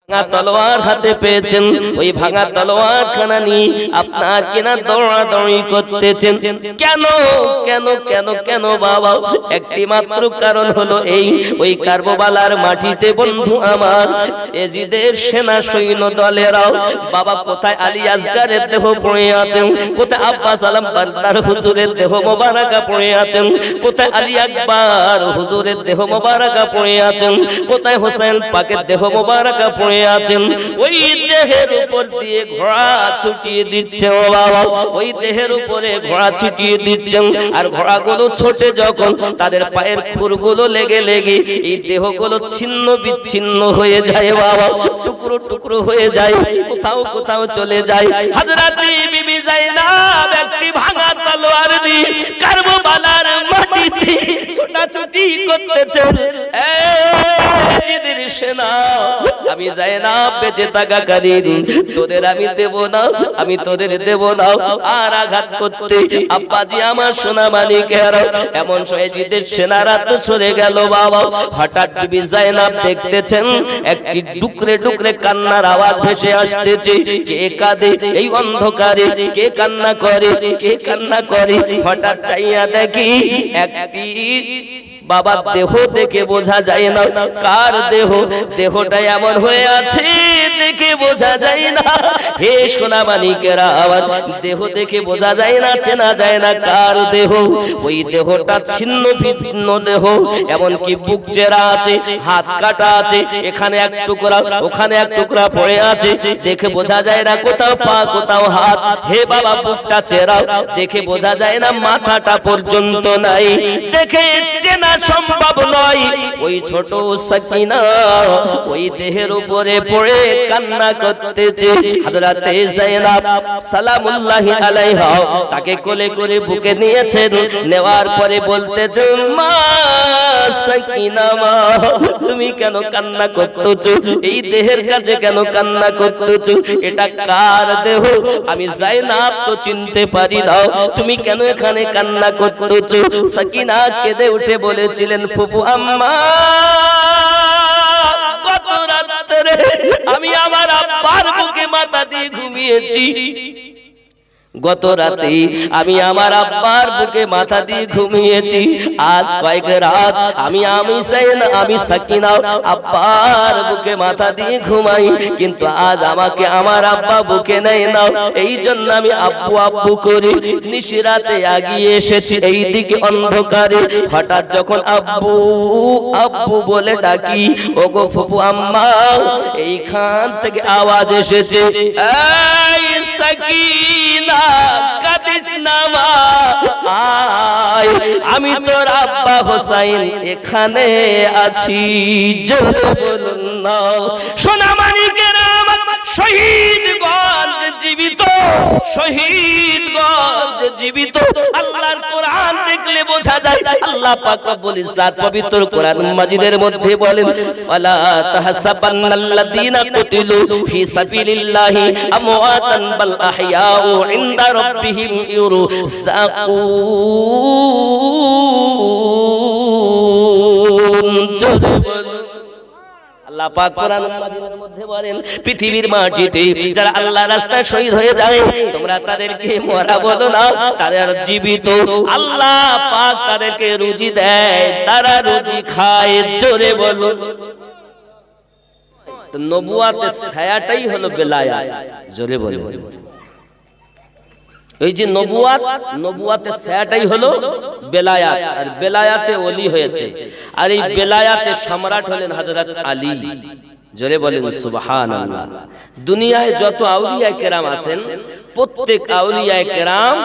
ভাঙা তলোয়ার হাতে পেয়েছেন, ওই ভাঙা তলোয়ার খানা নিয়ে আপনার কিনা দৌড়াদৌড়ি করতেছেন। কেন কেন কেন কেন বাবা? একটি মাত্র কারণ হলো এই, ওই কারবালার মাটিতে বন্ধু আমার এজিদের সেনা সৈন্য দলেরাও বাবা কোথায় আলী আসগারের দেহ পড়ে আছেন, কোথায় আব্বাস আলম বারদার হুজুরের দেহ মোবারকা পড়ে আছেন, কোথায় আলী আকবর হুজুরের দেহ মোবারকা পড়ে আছেন, কোথায় হোসেন পাকের দেহ মোবারকা পড়ে আছেন। ওই দেহের উপর দিয়ে ঘোড়া ছুটিয়ে দিচ্ছে ও বাবা, ওই দেহের উপরে ঘোড়া ছুটিয়ে দিচ্ছেন। আর ঘোড়াগুলো ছোটে যখন তাদের পায়ের খুরগুলো লেগে লেগে এই দেহগুলো ছিন্ন বিচ্ছিন্ন হয়ে যায় বাবা, টুকরো টুকরো হয়ে যায়, কোথাও কোথাও চলে যায়। হযরত বিবি যায়েনব একটি ভাঙা তলোয়ার নিয়ে কারবালার মাটিতে ছোটাছুটি করতেছেন। এজিদের সেনা, আমি যায়েনব বেঁচে থাকাকালীন তোদের আমি দেব না, আমি তোদের দেব না। আর আঘাত করতে আব্বাজি আমার সোনা মানিকের এমন এজিদের সেনারা তো সরে গেল বাবা। হঠাৎ বিবি যায়েনব দেখতেছেন একটি ডুকরে ডুকরে কান্নার আওয়াজ ভেসে আসতেছে। কে কাঁদে এই অন্ধকারে, কে কান্না করে, কে কান্না করে? হঠাৎ চাইয়া দেখি একটি বাবা দেহ দেখে বোঝা যায় না কার দেহ, দেহটা এমন হয়ে আছে দেখে বোঝা যায় না। হে সোনা মানিকেরা, আওয়াজ দেহ দেখে বোঝা যায় না, চেনা যায় না কার দেহ। ওই দেহটা ছিন্ন ভিন্ন দেহ, এমন কি বুক চেরা আছে, হাত কাটা আছে, এখানে এক টুকরা ওখানে এক টুকরা পড়ে আছে, দেখে বোঝা যায় না কোথাও পা কোথাও হাত। হে বাবা বুকটা চেরা, দেখে বোঝা যায় না মাথাটা পর্যন্ত নাই, দেখে চেনা সম্ভব নয়। ওই ছোট সাকিনা ওই দেহের উপরে পড়ে কান্না করতেছে। হযরত যায়েনব সালামুল্লাহি আলাইহা তাকে কোলে করে বুকে নিয়েছেন, নেওয়ার পরে বলতেছে, মা সাকিনা মা, তুমি কেন কান্না করতেছো? এই দেহের কাছে কেন কান্না করতেছো? এটা কার দেহ? আমি যায়েনব তো চিনতে পারি না, তুমি কেন এখানে কান্না করতেছো? সাকিনা কেঁদে উঠে বলেছিলেন, ফুপু আম্মা, গত রাতে আমি আমার আব্বার বুকে মাথা দিয়ে ঘুমিয়েছি, গত রাতে আমি আমার আব্বার বুকে মাথা দিয়ে ঘুমিয়েছি। আজ কয়েক রাত আমি সাকিনা আব্বার বুকে মাথা দিয়ে ঘুমাই, কিন্তু আজ আমাকে আমার আব্বা বুকে নেয় না, এই জন্য আমি আব্বু আব্বু করি। নিশিরাতে আগিয়ে এসেছি এই দিকে অন্ধকারে, হঠাৎ যখন আব্বু আব্বু বলে ডাকি, ওগো ফুপু আম্মা, এইখান থেকে আওয়াজ এসেছে, এই সাকিনা কাঁদিস না মা, আয়, আমি তোর আব্বা হোসাইন এখানে আছি, জোরে বলুন না। সোনা মানিকেরা, শহীদগঞ্জ জীবিত, শহীদগঞ্জ জীবিত। আল্লাহর কোরআন দেখলে বোঝা যায়, আল্লাহ পাক রব্বুল ইজ্জাত পবিত্র কোরআন মাজিদের মধ্যে বলেন, ওয়ালা তাহসাবান্নাল্লাযীনা কুতিলু ফি সাবিলিল্লাহি আমওয়াতান বাল আহইয়াউ ইনদা রাব্বিহিম ইউরযাকুন। আল্লাহ পাক কোরআন মাজিদের মধ্যে বলেন, পৃথিবীর মাটিতে যারা আল্লাহর রাস্তায় শহীদ হয়ে যায় তোমরা তাদেরকে মরা বলো না, তারা জীবিত। আল্লাহ পাক তাদেরকে রুজি দেয়, তারা রুজি খায়, জোরে বলো। তো নবুয়াতের ছায়াটাই হলো বেলায়াত, জোরে বলো। এই যে নবুয়াতের ছায়াটাই হলো বেলায়াত, আর বেলায়াতে ওলি হয়েছে, আর এই বেলায়াতে সম্রাট হলেন হযরত আলী, জোরে বলেন সুবহানাল্লাহ। দুনিয়ায় যত আউলিয়া কেরাম আছেন, প্রত্যেক আউলিয়া কেরাম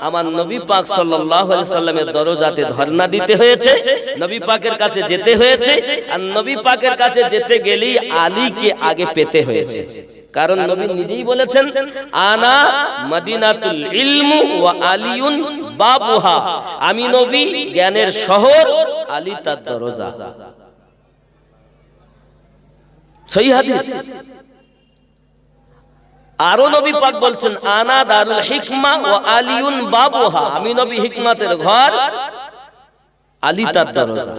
আমার নবী পাক সাল্লাল্লাহু আলাইহি সাল্লামের দরজাতে ধর্ণা দিতে হয়েছে, নবী পাকের কাছে যেতে হয়েছে, আর নবী পাকের কাছে যেতে গেলেই আলীকে আগে পেতে হয়েছে। কারণ নবী নিজেই বলেছেন, আনা মদিনাতুল ইলম ওয়া আলিয়ুন বাবুহা, আমি নবী জ্ঞানের শহর, আলী তার দরজা। সহিহ হাদিস। আরো নবী পাক বলছেন, আনা দারুল হিকমা ওয়া আলিয়ুন বাবুহা, আমি নবী হিকমতের ঘর, আলী তার দরজা।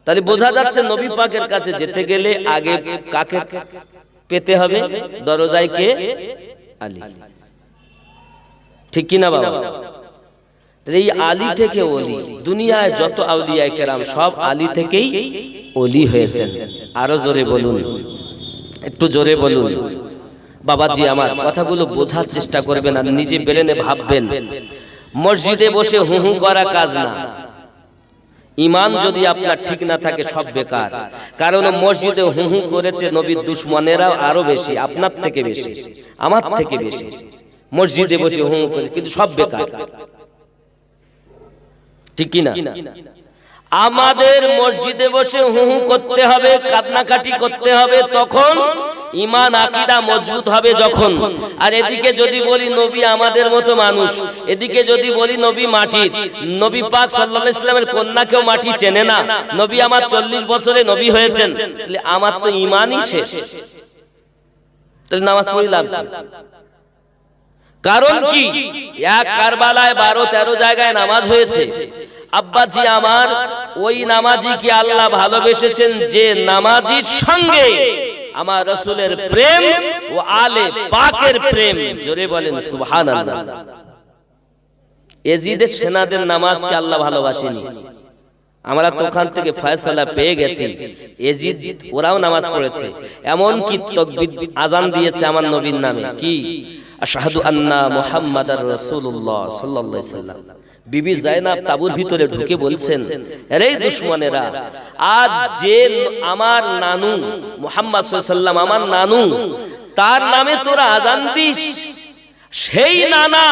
তাহলে বোঝা যাচ্ছে নবী পাকের কাছে যেতে গেলে আগে কাকে পেতে হবে দরজায় কে? আলী। ঠিক কিনা বাবা? এই আলী থেকে ওলি, দুনিয়ায় যত আউলিয়া কেরাম সব আলী থেকেই ওলি হয়েছেন। আরো জোরে বলুন, একটু জোরে বলুন। বাবাজি আমার কথাগুলো বোঝার চেষ্টা করবেন আর নিজে ব্রেনে ভাববেন। মসজিদে বসে হু হু করা কাজ না। ঈমান যদি আপনার ঠিক না থাকে সব বেকার। কারণ মসজিদে হু হু করেছে নবীর দুশমনেরা আরো বেশি, আপনার থেকে বেশি, আমার থেকে বেশি। মসজিদে বসে হু হু করেছে কিন্তু সব বেকার। ঠিক কিনা? আমাদের মসজিদে বসে হু হু করতে হবে, কান্নাকাটি করতে হবে, তখন ঈমান আকীদা মজবুত হবে যখন। আর এদিকে যদি বলি নবী আমাদের মতো মানুষ, এদিকে যদি বলি নবী মাটির, নবী পাক সাল্লাল্লাহু আলাইহি ওয়াসাল্লামের কন্যাকেও মাটি চেনে না, নবী আমার 40 বছরে নবী হয়েছেন, তাহলে আমার তো ঈমানই শেষ। তাহলে নামাজ পড়ি লাভ কি? কারণ কি? এক কারবালায় 12-13 জায়গায় নামাজ হয়েছে। আব্বাজি আমার, ওই নামাজিকে আল্লাহ ভালোবেসেছেন যে নামাজির সঙ্গে আমার রাসূলের প্রেম ও আলে পাকের প্রেম। জোরে বলেন সুবহানাল্লাহ। এজিদের সেনাদের নামাজকে আল্লাহ ভালোবাসেনি। আমরা তো ওখান থেকে ফয়সালা পেয়ে গেছি, এজিদ ওরাও নামাজ পড়েছে, এমন কি তাকবীর আযান দিয়েছে আমার নবীর নামে, কি আশহাদু আন্না মুহাম্মাদার রাসূলুল্লাহ সাল্লাল্লাহু আলাইহি ওয়াসাল্লাম। বিবি জায়নাব তাবুর ভিতরে ঢুকে বলছেন, আরে দুশমনেরা, আজ যে আমার নানু মুহাম্মদ সাল্লাল্লাহু আলাইহি ওয়াসাল্লাম, আমার নানু, তার নামে তোরা আযান দিস। সেই নানা,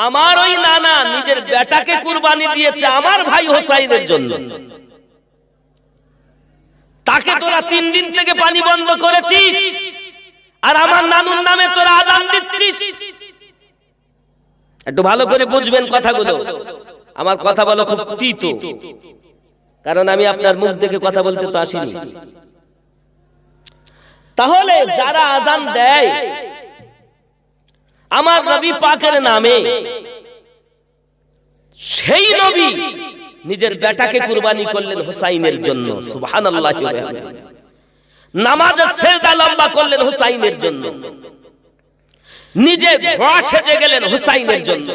আমার ওই নানা নিজের বেটাকে কুরবানি দিয়েছে আমার ভাই হোসাইনের জন্য, তাকে তোরা 3 দিন থেকে পানি বন্ধ করেছিস, আর আমার নানুর নামে তোরা আযান দিচ্ছিস। একটু ভালো করে বুঝবেন কথাগুলো। আমার কথা বলা খুব তিতো, কারণ আমি আপনার মুখ দেখে কথা বলতে তো আসিনি। তাহলে যারা আযান দেয় আমার নবী পাকের নামে, সেই নবী নিজের বেটাকে কুরবানি করলেন হোসাইনের জন্য। সুবহানাল্লাহ। নামাজে সিজদা লম্বা করলেন হোসাইনের জন্য, নিজে ঘোড়া সেজে গেলেন হোসাইনের জন্য,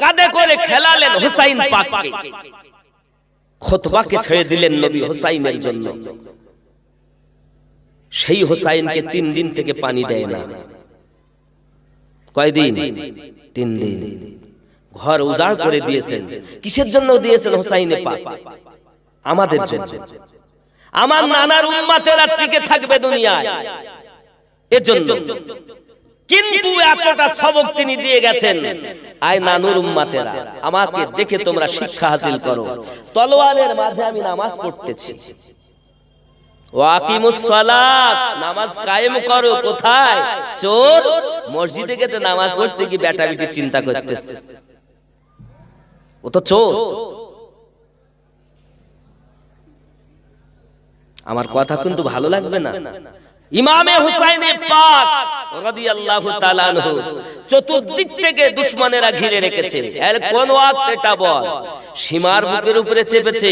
কাঁধে করে খেলালেন হোসাইন পাককে, খুতবাকে ছেড়ে দিলেন নবী হোসাইনের জন্য। সেই হোসাইনকে 3 দিন থেকে পানি দেয় না। কয়দিন? 3 দিন। ঘর উজাড় করে দিয়েছেন। কিসের জন্য দিয়েছেন? হোসাইনে পাক আমাদের জন্য। আমার নানার উম্মতেরা টিকে থাকবে দুনিয়ায়, এর জন্য। কিন্তু এতটা সবক তিনি দিয়ে গেছেন, আয় নানুর উম্মতেরা, আমাকে দেখে তোমরা শিক্ষা হাসিল করো। তলোয়ারের মাঝে আমি নামাজ পড়তেছি। ওয়াকিমুস সালাত, নামাজ কায়েম করো। কোথায়? চোর মসজিদে গেছে নামাজ পড়তে, কি বেটা বেটি চিন্তা করতেছে, ও তো চোর। আমার কথা কিন্তু ভালো লাগবে না। ইমামে হুসাইনে পাক রাদিয়াল্লাহু তাআলা আনহু চতুর্দিক থেকে দুশমনেরা ঘিরে রেখেছে। এর কোন ওয়াক্ত এটা বল, সীমার বুকের উপরে চেপেছে।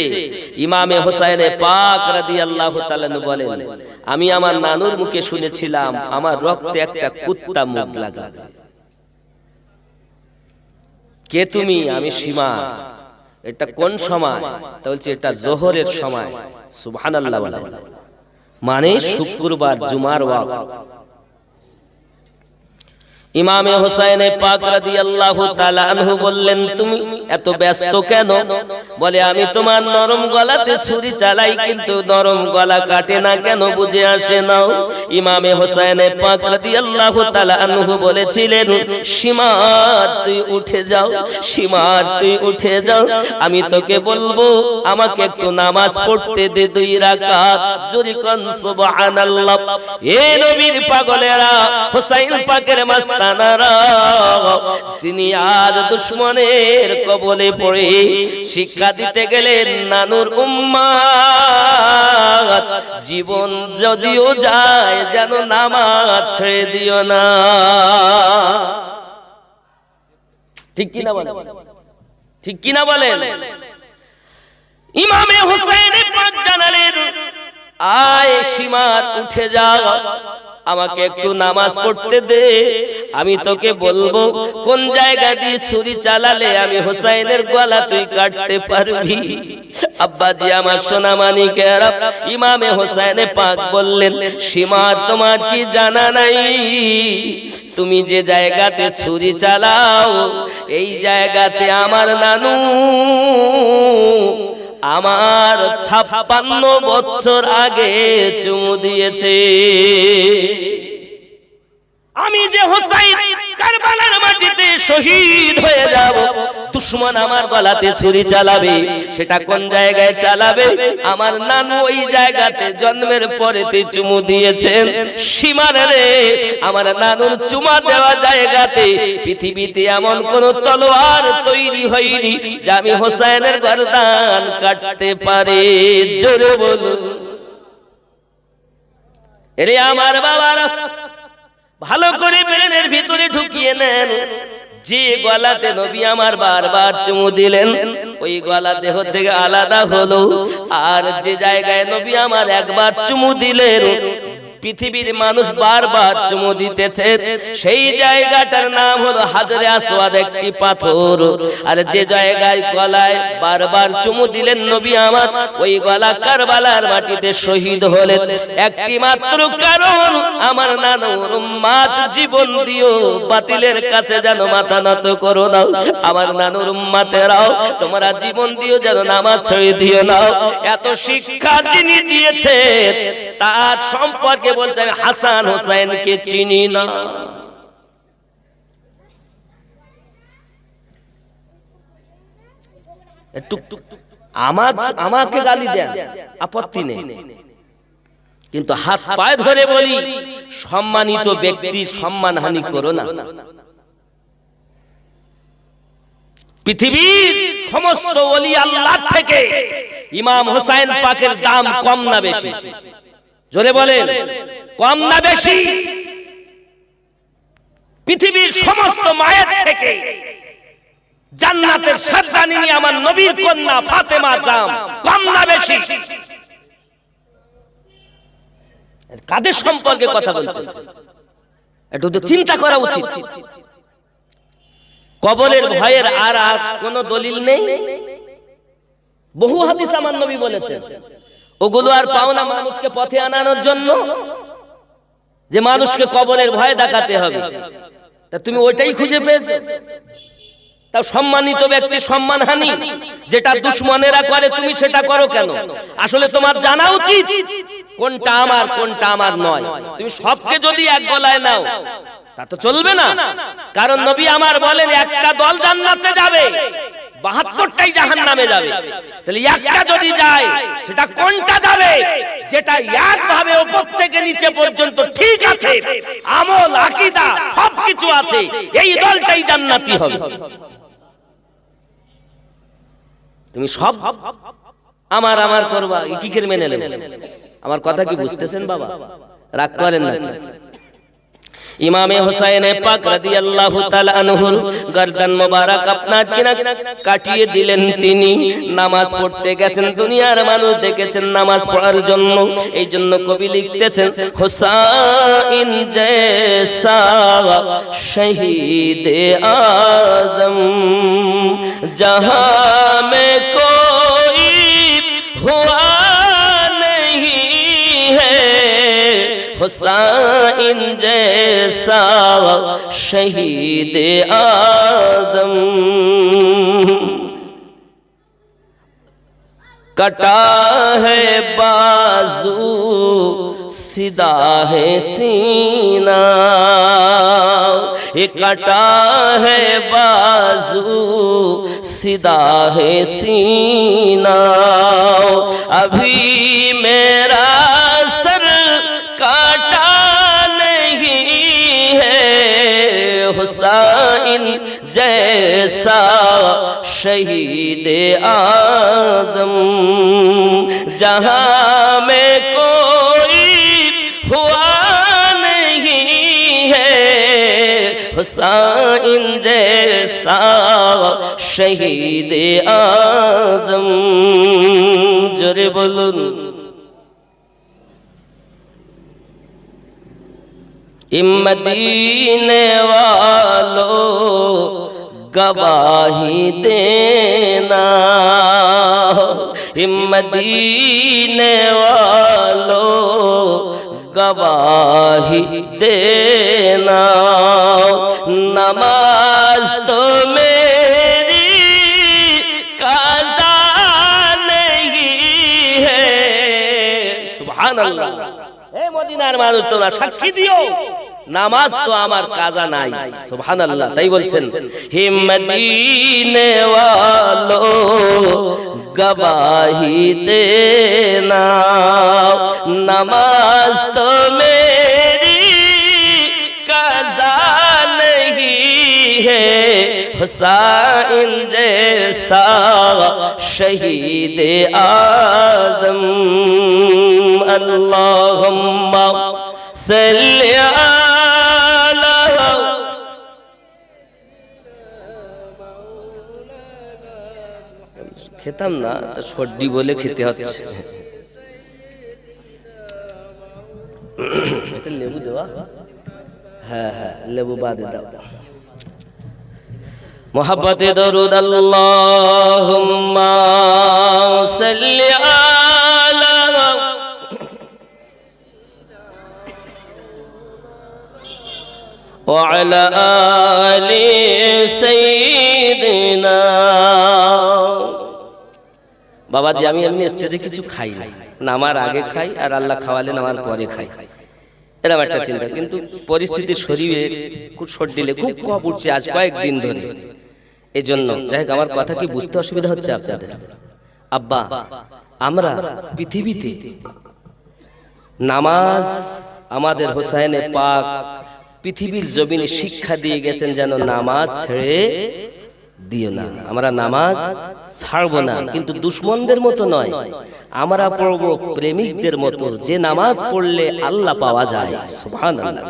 ইমামে হুসাইনে পাক রাদিয়াল্লাহু তাআলা আনহু বলেন, আমি আমার নানুর মুখে শুনেছিলাম আমার রক্তে একটা কুত্তা মুখ লাগাবে। কে তুমি? আমি সীমা। এটা কোন সময়? তা বলছে এটা জোহরের সময়। সুবহানাল্লাহ বলা, মানে শুক্রবার, জুমার ওয়াক্ত। ইমামে হুসাইনে পাক রাদিয়াল্লাহু তাআলা আনহু বললেন, তুমি এত ব্যস্ত কেন? বলে, আমি তোমার নরম গলাতে ছুরি চালাই, কিন্তু নরম গলা কাটে না কেন বুঝে আসে না। ইমামে হুসাইনে পাক রাদিয়াল্লাহু তাআলা আনহু বলেছিলেন, সীমা তুই উঠে যাও, সীমা তুই উঠে যাও, আমি তোকে বলবো আমাকে একটু নামাজ পড়তে দে 2 রাকাত। জোরে কোন সুবহানাল্লাহ। এ নবীর পাগলেরা, হুসাইন পাকের মাস্তান, তিনি আজ দুশমনের কবলে পড়ে শিক্ষা দিতে গেলেন নানুর উম্মত, জীবন যদিও যায় যেন নামাজ ছেড়ে দিও না। ঠিক কিনা বলেন? ঠিক কিনা বলেন? ইমামে হুসাইন পাক জানালেন, আয় সীমাত উঠে যাও, আমাকে একটু নামাজ পড়তে দে, আমি তোকে বলবো কোন জায়গা দিয়ে ছুরি চালালে আমি হোসাইনের গলা তুই কাটতে পারবি। আব্বাজি আমার সোনা মানিকেরা, ইমামে হোসেনে পাক বললেন, সীমা তোমার কি জানা নাই? তুমি যে জায়গাতে ছুরি চালাও এই জায়গাতে আমার নানু আমার 56 বছর আগে চুমু দিয়েছে। আমি যে হোসাইন কারবালার মাটিতে শহীদ হয়ে যাব, দুশমন আমার গলাতে ছুরি চালাবে, সেটা কোন জায়গায় চালাবে? আমার নানু ওই জায়গাতে জন্মের পরেতে চুমু দিয়েছেন। সীমার রে, আমার নানুর চুমা দেওয়া জায়গাতে পৃথিবীতে এমন কোন তলোয়ার তৈরি হয়নি যা আমি হোসেনের গর্দান কাটতে পারে। জোরে বলুন। এরে আমার বাবারা, ভালো করে ব্রেনের ভিতরে ঢুকিয়ে নেন, যে গলাতে নবী আমার বারবার চুমু দিলেন ওই গলা দেহ থেকে আলাদা হলো, আর যে জায়গায় নবী আমার একবার চুমু দিলেন পৃথিবীর মানুষ বারবার চুমু দিতেছে, সেই জায়গাটার নাম হলো হাজরে আসওয়াদ, একটি পাথর। আর যে জায়গায় গলায় বারবার চুমু দিলেন নবী আমার, ওই গলা কারবালার মাটিতে শহীদ হলেন। একটি মাত্র কারণ, আমার নানুর উম্মত জীবন দিও, বাতিলের কাছে যেন মাথা নত করো না। আমার নানুর উম্মতেরাও তোমরা জীবন দিও, যেন নামাজ ছেড়ে দিও না। এত শিক্ষা যিনি দিয়েছেন তার সম্পর্কে বলছে হাসান হোসেনকে চিনি না। আমাকে গালি দেন, আপত্তি নেই, কিন্তু হাত পায়ে ধরে বলি সম্মানিত ব্যক্তির সম্মানহানি করো না। পৃথিবীর সমস্ত ওলি আল্লাহ থেকে ইমাম হোসেন পাকের দাম কম না বেশি? জোরে বলেন, কম না বেশি? পৃথিবীর সমস্ত মায়ের থেকে জান্নাতের সর্দানি আমার নবীর কন্যা ফাতেমার দাম কম না বেশি? কাদের সম্পর্কে কথা বলতেছে একটু তো চিন্তা করা উচিত। কবরের ভয়ের আর কোন দলিল নেই। বহু হাদিস আমার নবী বলেছেন, ওগুলো আর পাও না মানুষকে পথে আনানোর জন্য, যে মানুষকে কবরের ভয় দেখাতে হবে। তা তুমি ওইটাই খুঁজে পেয়েছো? তা সম্মানিত ব্যক্তি সম্মানহানি যেটা দুশমনেরা করে তুমি সেটা করো কেন? আসলে তোমার জানা উচিত কোনটা আমার কোনটা আমার নয়। তুমি সবকে যদি এক গলায় নাও তা তো চলবে না। কারণ নবী আমার বলেন একটা দল জান্নাতে যাবে, 72টাই জাহান্নামে যাবে। তাহলে একটা যদি যায় সেটা কোনটা যাবে? যেটা একভাবে উপর থেকে নিচে পর্যন্ত ঠিক আছে, আমল আকীদা সবকিছু আছে, এই দলটাই জান্নাতি হবে। তুমি সব আমার আমার করবা, কি করে মেনে নেবে? আমার কথা কি বুঝতেছেন বাবা? রাগ করেন না। ইমামে হোসেন পাক রাদিয়াল্লাহু তাআলা আনহুর গর্দান মোবারক আপনার কিনা কাটিয়ে দিলেন। তিনি নামাজ পড়তে গেছেন, দুনিয়ার মানুষ দেখেছেন নামাজ পড়ার জন্য। এই জন্য কবি লিখতেছেন, হুসাইন জैसा শহীদ আজম जहां में कोई हुआ नहीं है, हुसैन जैसा शहीद आदम। कटा है बाजू सीधा है सीना, ये कटा है बाजू सीधा है सीना, अभी मेरा सर काटा नहीं है, हुसैन जैसा शहीद आदम जहां में कोई हुआ नहीं है, हुसैन जैसा शहीद आदम। जोरे बोलुन। मदीने वालों गवाही देना, मदीने वालों गवाही देना, नमाज तो मेरी काज़ा नहीं है। सुभान अल्लाह। हे मदीनार মানুষ তোমরা সাক্ষী দিও, নামাজ তো আমার কাজা নাই। সুবহানাল্লাহ। তাই বলছেন হে মদিনে ওয়ালো গवाही देना, नमाज तो मेरी काज़ा नहीं है, हुसैन जैसा शहीद आज़म। अल्लाहुम्मा सल्ली अला, খেতাম না তো সর্দি বলে খেতে হচ্ছে। এটা লেবু দেওয়া, হ্যাঁ হ্যাঁ লেবু বাদে দাও। মোহাব্বতে দরুদ আল্লাহুম্মা সাল্লি আলা ওয়া আলা আলি সাইয়্যিদিনা। বাবাজি আমি এমনি স্টেজে কিছু খাই না, নামার আগে খাই আর আল্লাহ খাওয়ালে নামার পরে খাই, এরকম একটা চিন্তা। কিন্তু পরিস্থিতি শরীরে খুব সর্দিলে খুব কফ উঠছে আজ কয়েকদিন ধরে, এই জন্য যাই হোক আমার কথা কি বুঝতে অসুবিধা হচ্ছে আপনাদের? আব্বা আমরা পৃথিবীতে নামাজ আমাদের হোসাইনে পাক পৃথিবীর জমিনে শিক্ষা দিয়ে গেছেন যেন নামাজ ছেড়ে দিও না। আমরা নামাজ ছাড়বো না, কিন্তু দুশ্মনদের মতো নয়, আমরা পড়বো প্রেমিকদের মতো, যে নামাজ পড়লে আল্লাহ পাওয়া যায়। সুবহানাল্লাহ।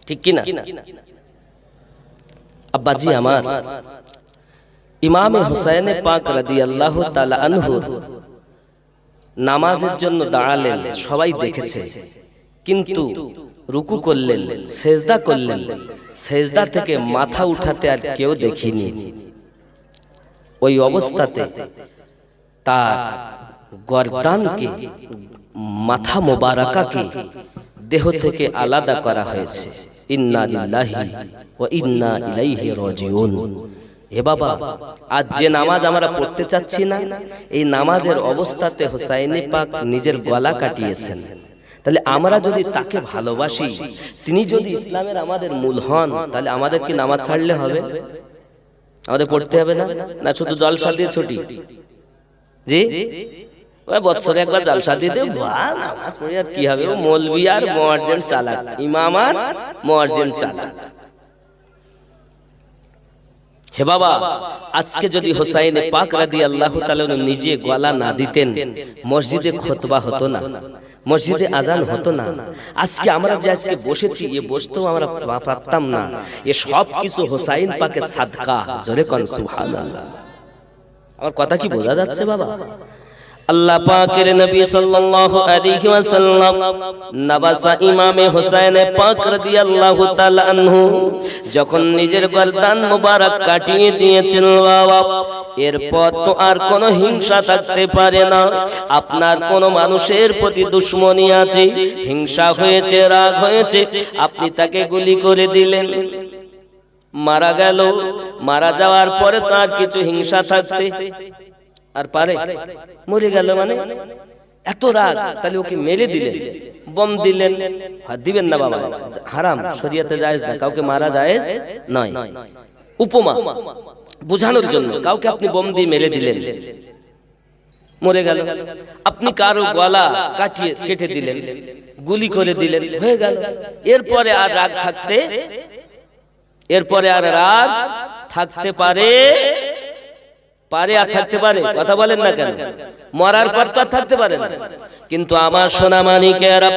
ঠিক কি না আব্বাজি আমার? ইমামে হুসাইনে পাক রাদিয়াল্লাহু তাআলা আনহু নামাজের জন্য দাঁড়ালেন, সবাই দেখেছে, কিন্তু রুকু করলেন, সেজদা করলেন, সেজদা থেকে মাথা উঠাতে আর কেউ দেখিনি। ওই অবস্থাতে তার গর্দানকে, মাথা মোবারকাকে দেহ থেকে আলাদা করা হয়েছে। ইন্না লিল্লাহি ওয়া ইন্না ইলাইহি রাজিউন। এ বাবা, আজ যে নামাজ আমরা পড়তে চাচ্ছি না, এই নামাজের অবস্থাতে হুসাইনি পাক নিজের গলা কাটিয়েছেন। তাহলে আমরা যদি তাকে ভালোবাসি, তিনি যদি ইসলামের আমাদের মূল হন, তাহলে আমাদের কি নামাজ ছাড়লে হবে? আমাদের পড়তে হবে না? না শুধু জলসা দিয়ে ছুটি? জি, ওই বছরে একবার জলসা দিয়ে দেব, নামাজ পড়ে আর কি হবে? ও মৌলবি আর মুয়াজ্জিন চালাক, ইমাম আর মুয়াজ্জিন চালাক। হে বাবা, আজকে যদি হুসাইনে পাক রাদিয়াল্লাহু তাআলা নিজে গলা না দিতেন, মসজিদে খুতবা হতো না, মসজিদে আজান হতো না। আজকে আমরা যে আজকে বসেছি, এ বসতেও আমরা পারতাম না। এ সব কিছু হুসাইন পাকের সাদকা। জোরে কোন সুবহানাল্লাহ। আমার কথা কি বোঝা যাচ্ছে বাবা? আল্লাহ পাকের নবী সাল্লাল্লাহু আলাইহি ওয়াসাল্লাম নবাসা ইমামে হুসাইন পাক রাদিয়াল্লাহু তাআলা আনহু যখন নিজের গর্দান মোবারক কাটিয়ে দিয়েছেন বাবা, এরপর তো আর কোনো হিংসা থাকতে পারে না। আপনার কোনো মানুষের প্রতি দুশমনি আছে, হিংসা হয়েছে, রাগ হয়েছে, আপনি তাকে গুলি করে দিলেন, মারা গেল। মারা যাওয়ার পরে তো আর কিছু হিংসা থাকতে আর পারে? মরে গেল মানে এত রাগ, তাহলে ওকে মেরে দিলেন, বম দিলেন, দিবেন না বাবা, হারাম, শরীয়তে জায়েজ না, কাউকে মারা জায়েজ নয়। উপমা বোঝানোর জন্য কাউকে আপনি বম দিয়ে মেরে দিলেন, মরে গেল। আপনি কারো গলা কেটে দিলেন, গুলি করে দিলেন, হয়ে গেল। এরপরে আর রাগ থাকতে, এরপরে আর রাগ থাকতে পারে আর থাকতে পারে? কথা বলেন না কেন? মরার পর তো আর থাকতে পারে না। কিন্তু আমার সোনা মানিকেরা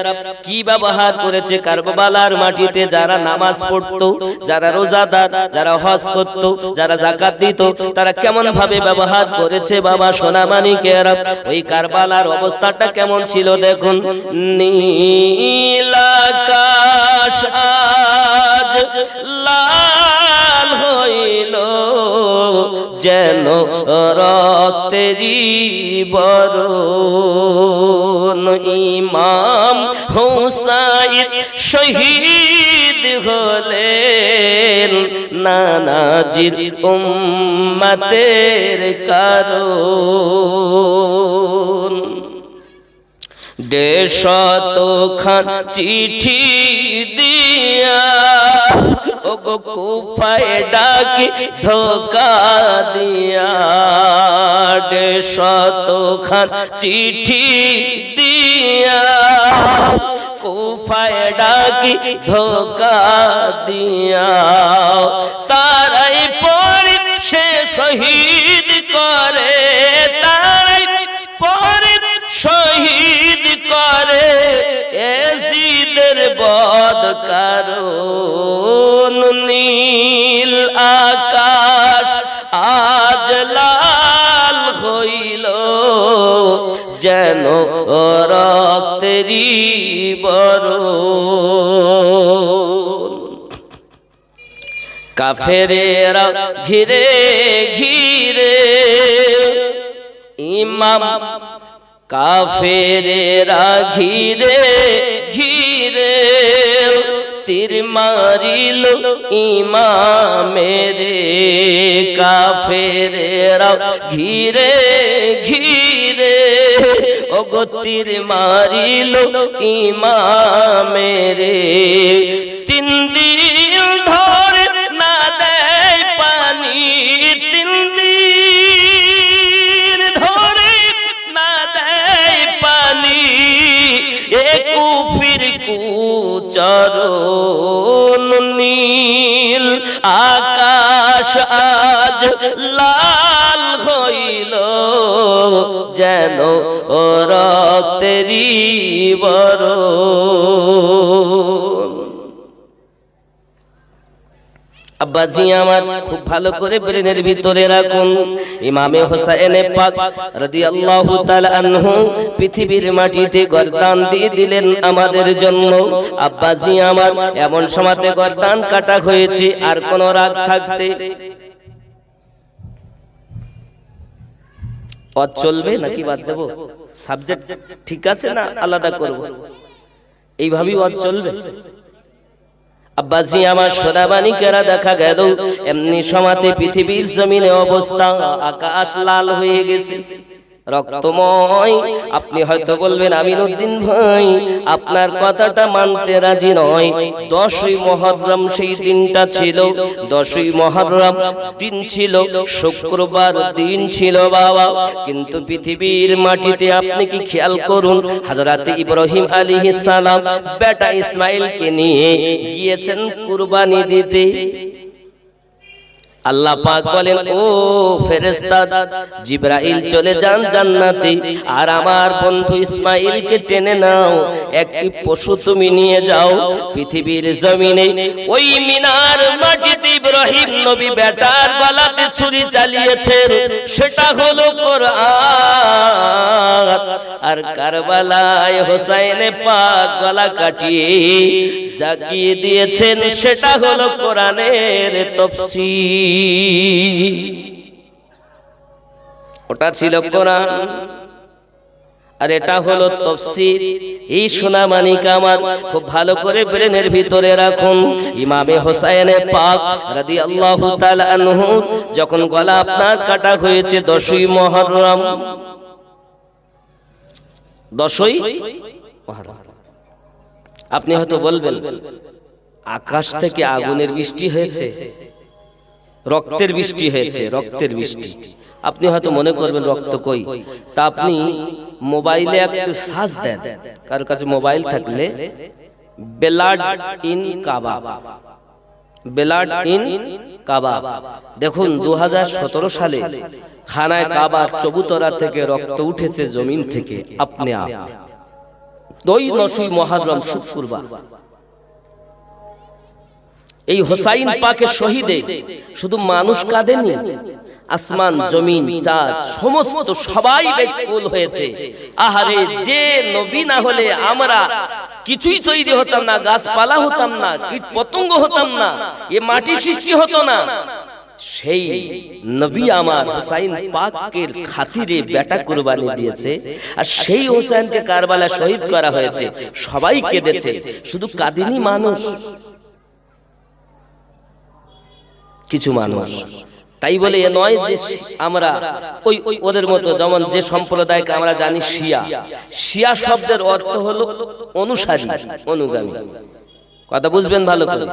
কি ব্যবহার করেছে কারবালার মাটিতে? যারা নামাজ পড়তো, যারা রোজাদার, যারা হজ করতো, যারা যাকাত দিত, তারা কেমন ভাবে ব্যবহার করেছে বাবা সোনা মানিকেরা? ওই কারবালার অবস্থাটা কেমন ছিল দেখুন। নীল আকাশ যেন রক্তেরই বরণ। ইমাম হুসাইন শহীদ হলেন নানাজির উম্মতের কারণ। 150 খান চিঠি দিয়া ওগো কুফায় ডাকি ধোকা দিয়া। 150 খান চিঠি দিয়া কুফায় ডাকি ধোকা দিয়া। তারাই পরে সে শহীদ করে, তারাই পরে শহীদ করে এজিদের বদ কারণ। নীল আকাশ আজ লাল হইল যেন রক্তেরই বরণ। কাফেরেরা ঘিরে ঘিরে ইমাম, কাফেরেরা ঘিরে ঘিরে তীর মারিল ইমামেরে। কাফেরেরা ঘিরে ঘিরে ওগো তীর মারিল ইমামেরে। 3 দিন ধরে না দেয় পানি, 3 দিন ধরে না দেয় পানি। এ কুফির কুচরণ। নীল আকাশ আজ লাল হইল যেন রক্তেরই বরণ। আব্বাজি আমার খুব ভালো করে ব্রেনের ভিতরে রাখুন, ইমামে হোসেন পাক রাদিয়াল্লাহু তাআলা আনহু পৃথিবীর মাটিতে গর্দান দিয়ে দিলেন আমাদের জন্য। আব্বাজি আমার এমন সময়তে গর্দান কাটা হয়েছে, আর কোন রাগ থাকতে পথ চলবে নাকি বাদ দেব? সাবজেক্ট ঠিক আছে না আলাদা করব? এইভাবেই পথ চলবে। আব্বাজি আমার সোনাবানিকেরা দেখা গেল এমনি সময়তে পৃথিবীর জমিনে অবস্থা আকাশ লাল হয়ে গেছে, রক্তময়। আপনি হয়তো বলবেন আমিনুদ্দিন ভাই আপনার কথাটা মানতে রাজি নয়। 10ই মুহররম সেই দিনটা ছিল, 10ই মুহররম দিন ছিল, শুক্রবার দিন ছিল বাবা। কিন্তু পৃথিবীর মাটিতে আপনি কি খেয়াল করুন, হযরত ইব্রাহিম আলাইহিস সালাম বেটা ইসমাইলকে নিয়ে গিয়েছেন কুরবানি দিতে। আল্লাহ পাক বলেন, ও ফেরেশতা জিবরাইল চলে যান জান্নাতে, আর আমার বন্ধু ইসমাইলকে টেনে নাও, একটি পশু তুমি নিয়ে যাও পৃথিবীর জমিনে। ওই মিনার মাটিতে ইব্রাহিম নবী বেটার গলাতে ছুরি চালিয়েছেন, সেটা হলো কোরআন। আর কারবালায় হোসেন পাক গলা কাটিয়ে জাগিয়ে দিয়েছেন, সেটা হলো কোরআনের তাফসীর। ওটা ছিল কোরআন আর এটা হলো তাফসীর। এই সোনামানিক আমার খুব ভালো করে ব্রেনের ভিতরে রাখুন। ইমামে হোসেন পাক রাদিয়াল্লাহু তাআলা আনহু যখন গলা আপনার কাটা হয়েছে 10ই মুহররম, 10ই মুহররম, আপনি হয়তো বলবেন আকাশ থেকে আগুনের বৃষ্টি হয়েছে, রক্তের বৃষ্টি হয়েছে, রক্তের বৃষ্টি। আপনি হয়তো মনে করবেন রক্ত কই, তা আপনি মোবাইলে একটু সার্চ দেন, কারোর কাছে মোবাইল থাকলে blood in Kaaba, blood in কাবা, দেখুন 2017 সালে খানায় কাবার চবুতরা থেকে রক্ত উঠেছে জমিন থেকে আপনি আপ। 9ই মুহররম শুক্রবার এই হোসাইন পাকের শহীদে শুধু মানুষ কাঁদেনি, আসমান জমিন চাঁদ সমস্ত সবাই ব্যাকুল হয়েছে। আহারে, যে নবী না হলে আমরা কিছুই তৈরি হতাম না, গাছপালা হতাম না, কীট পতঙ্গ হতাম না, এ মাটি সৃষ্টি হতো না। সেই নবী আমার হুসাইন পাকের খাতিরে বেটা কুরবানি দিয়েছে, আর সেই হুসাইনকে কারবালা শহীদ করা হয়েছে। সবাই কেঁদেছে, শুধু কাঁদেনি মানুষ, কিছু মানুষ। তাই বলে এ নয় যে আমরা ওই ওদের মতো, যেমন যে সম্প্রদায়কে আমরা জানি শিয়া, শিয়া শব্দের অর্থ হলো অনুসারী, অনুগামী। কথা বুঝবেন ভালো করে।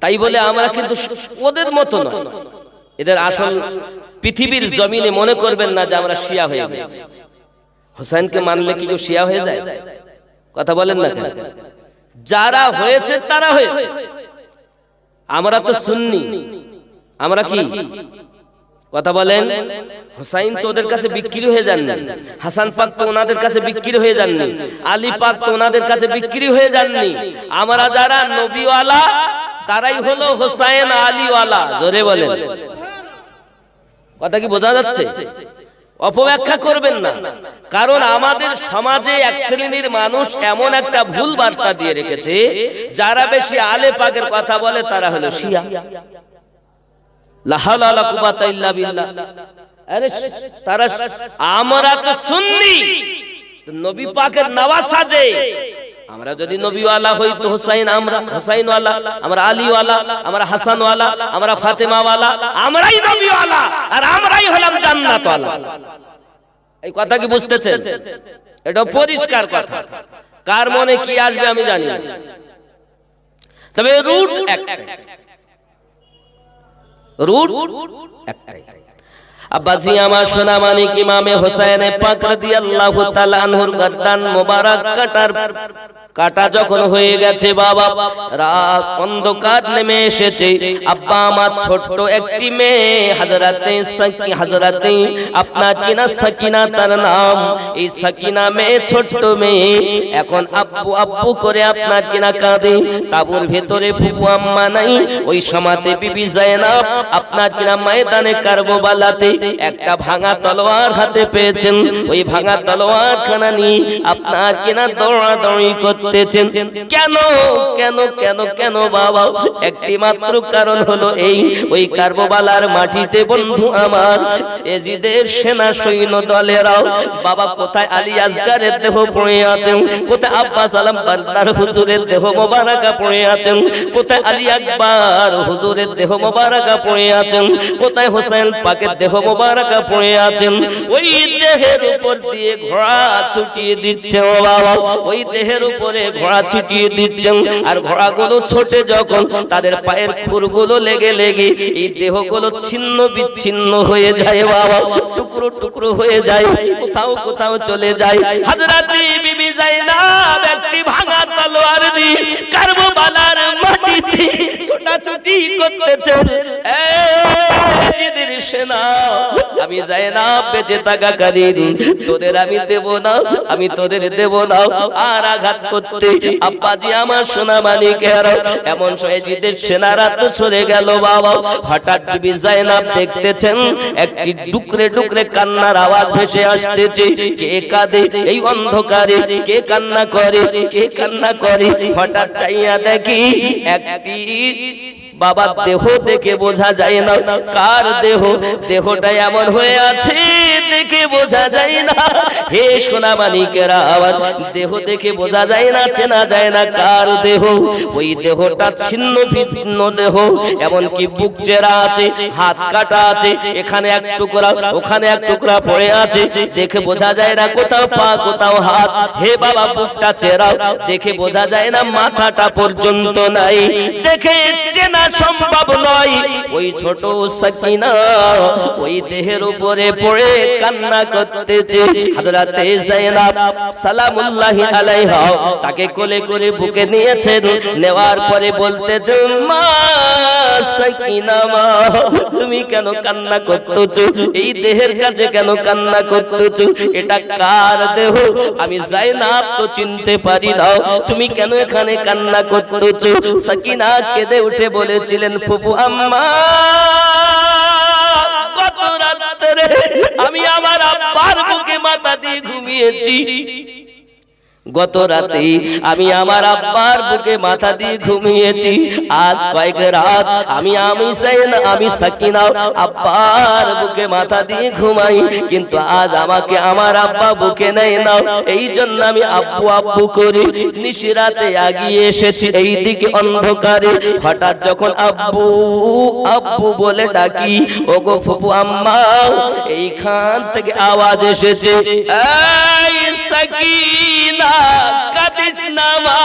তাই বলে আমরা কিন্তু ওদের মতো নয়। এদের আসল পৃথিবীর জমিনে মনে করবেন না যে আমরা শিয়া হয়ে গেছি। হুসাইনকে মানলে কি কেউ শিয়া হয়ে যায়? কথা বলেন না কেন? যারা হয়েছে তারা হয়েছে, আমরা তো সুন্নি। আমরা কি কথা বলেন? হুসাইন তো ওদের কাছে বিক্রি হয়ে যাননি, হাসান পাক তো ওনাদের কাছে বিক্রি হয়ে যাননি, আলী পাক তো ওনাদের কাছে বিক্রি হয়ে যাননি। আমরা যারা নবীওয়ালা তারাই হলো হুসাইন আলীওয়ালা। জোরে বলেন, কথা কি বোঝা যাচ্ছে? অপব্যাখ্যা করবেন না, কারণ আমাদের সমাজে এক শ্রেণীর মানুষ এমন একটা ভুল বার্তা দিয়ে রেখেছে, যারা বেশি আলে পাকের কথা বলে তারা হলো শিয়া। লা হাওলা ওয়ালা কুওয়াতা ইল্লা বিল্লাহ। আরে তারা, আমরা তো সুন্নি, নবী পাকের নওয়াজ সাজে। আমরা যদি নবীওয়ালা হই তো হুসাইন, আমরা হুসাইনওয়ালা, আমরা আলীওয়ালা, আমরা হাসানওয়ালা, আমরা ফাতেমাওয়ালা, আমরাই নবীওয়ালা, আর আমরাই হলাম জান্নাতওয়ালা। এই কথা কি বুঝতেছেন? এটা পরিষ্কার কথা। কার মনে কি আসবে আমি জানি না, তবে রুট একটাই, রুট একটাই। আব্বাজি আমার সোনা মানিক ইমামে হোসেন পাক রাদিয়াল্লাহু তাআলা আনহুর গর্দান মোবারক কাটা যখন হয়ে গেছে, বাবা রাত অন্ধকার নেমে এসেছে। আব্বা আমার ছোট্ট একটি মেয়ে হযরতে আপনার কিনা সাকিনা তার নাম, এই সাকিনা মেয়ে, ছোট্ট মেয়ে এখন আব্বু আব্বু করে আপনার কিনা কাঁদে। তাবুর ভেতরে ফুপু আম্মা নাই। ওই সমাতে বিবি যায়েনব আপনার কিনা ময়দানে কারবালাতে একটা ভাঙা তলোয়ার হাতে পেয়েছেন। ওই ভাঙা তলোয়ার খানা নিয়ে আপনার কিনা দৌড়াদৌড়ি করতেছেন। কেন কেন কেন কেন বাবা? একটি মাত্র কারণ হলো এই, ওই কারবালার মাটিতে বন্ধু আমার এজিদের সেনা সৈন্য দলেরাও বাবা কোথায় আলী আসগারের দেহ পড়ে আছেন, কোথায় আব্বাস আলম বারদার হুজুরের দেহ মোবারকা পড়ে আছেন, কোথায় আলী আকবর হুজুরের দেহ মোবারকা পড়ে আছেন, কোথায় হোসেন পাকের দেহ মোবারকা পড়ে আছেন। ওই দেহের উপর দিয়ে ঘোড়া ছুটিয়ে দিচ্ছে ও বাবা, ওই দেহের উপরে ঘোড়া ছুটিয়ে দিচ্ছেন। আর ঘোড়াগুলো ছোটে যখন তাদের পায়ের খুরগুলো লেগে লেগে এই দেহগুলো ছিন্ন বিচ্ছিন্ন হয়ে যায় বাবা, টুকরো টুকরো হয়ে যায়, কোথাও কোথাও চলে যায়। হযরতে বিবি যায়েনব একটি ভাঙা তলোয়ার নিয়ে কারবালার মাটিতে ছোটাছুটি করতেছে। এজিদের সেনা, আমি যায়েনব বেঁচে থাকাকালীন তোদের আমি দেব না, আমি তোদের দেব না। আর আঘাত করতে আব্বাজি আমার সোনা মানিকের এমন এজিদের সেনারা তো চলে গেল বাবা। হঠাৎ বিবি যায়েনব দেখতেছেন একটি ডুকরে ডুকরে কান্নার আওয়াজ ভেসে আসতেছে। কে কাঁদে এই অন্ধকারে? কে কান্না করে? কে কান্না করে? হঠাৎ চাইয়া দেখি একটি বাবা দেহ দেখে বোঝা যায় না কার দেহ, দেহটা এমন হয়ে আছে দেখে বোঝা যায় না। হে সোনা মানিকেরা, আবার দেহ দেখে বোঝা যায় না, চেনা যায় না কার দেহ। ওই দেহটা ছিন্ন ভিন্ন দেহ, এমনকি বুক চেরা আছে, হাত কাটা আছে, এখানে এক টুকরা ওখানে এক টুকরা পড়ে আছে, দেখে বোঝা যায় না কোথাও পা কোথাও হাত। হে বাবা বুকটা চেরা, দেখে বোঝা যায় না মাথাটা পর্যন্ত নাই, দেখে চেনা সম্ভব নয়। ওই ছোট সাকিনা ওই দেহের উপরে পড়ে কান্না করতেছে। হযরতে যায়েনব সালামুল্লাহি আলাইহা তাকে কোলে করে বুকে নিয়েছেন, নেওয়ার পরে বলতেছে, মা সাকিনা মা তুমি কেন কান্না করতেছো? এই দেহের কাছে কেন কান্না করতেছো? এটা কার দেহ? আমি যায়েনব তো চিনতে পারি না, তুমি কেন এখানে কান্না করতেছো? সাকিনা কেঁদে উঠে বলেছিলেন, ফুপু আম্মা গত রাত্রে আমি আমার আব্বার বুকে মাথা দিয়ে ঘুমিয়েছি, গত রাতে আমি আমার আব্বার বুকে মাথা দিয়ে ঘুমিয়েছি। আজ কয়েক রাত আমি সাকিনা আব্বার বুকে মাথা দিয়ে ঘুমাই, কিন্তু আজ আমাকে আমার আব্বা বুকে নেয় না। এই জন্য আমি আব্বু আব্বু করি। নিশিরাতে আগিয়ে এসেছি এই দিকে অন্ধকারে। হঠাৎ যখন আব্বু আব্বু বলে ডাকি, ওগো ফুপু আম্মা, এইখান থেকে আওয়াজ এসেছে, এই সাকিনা কাঁদিস না মা,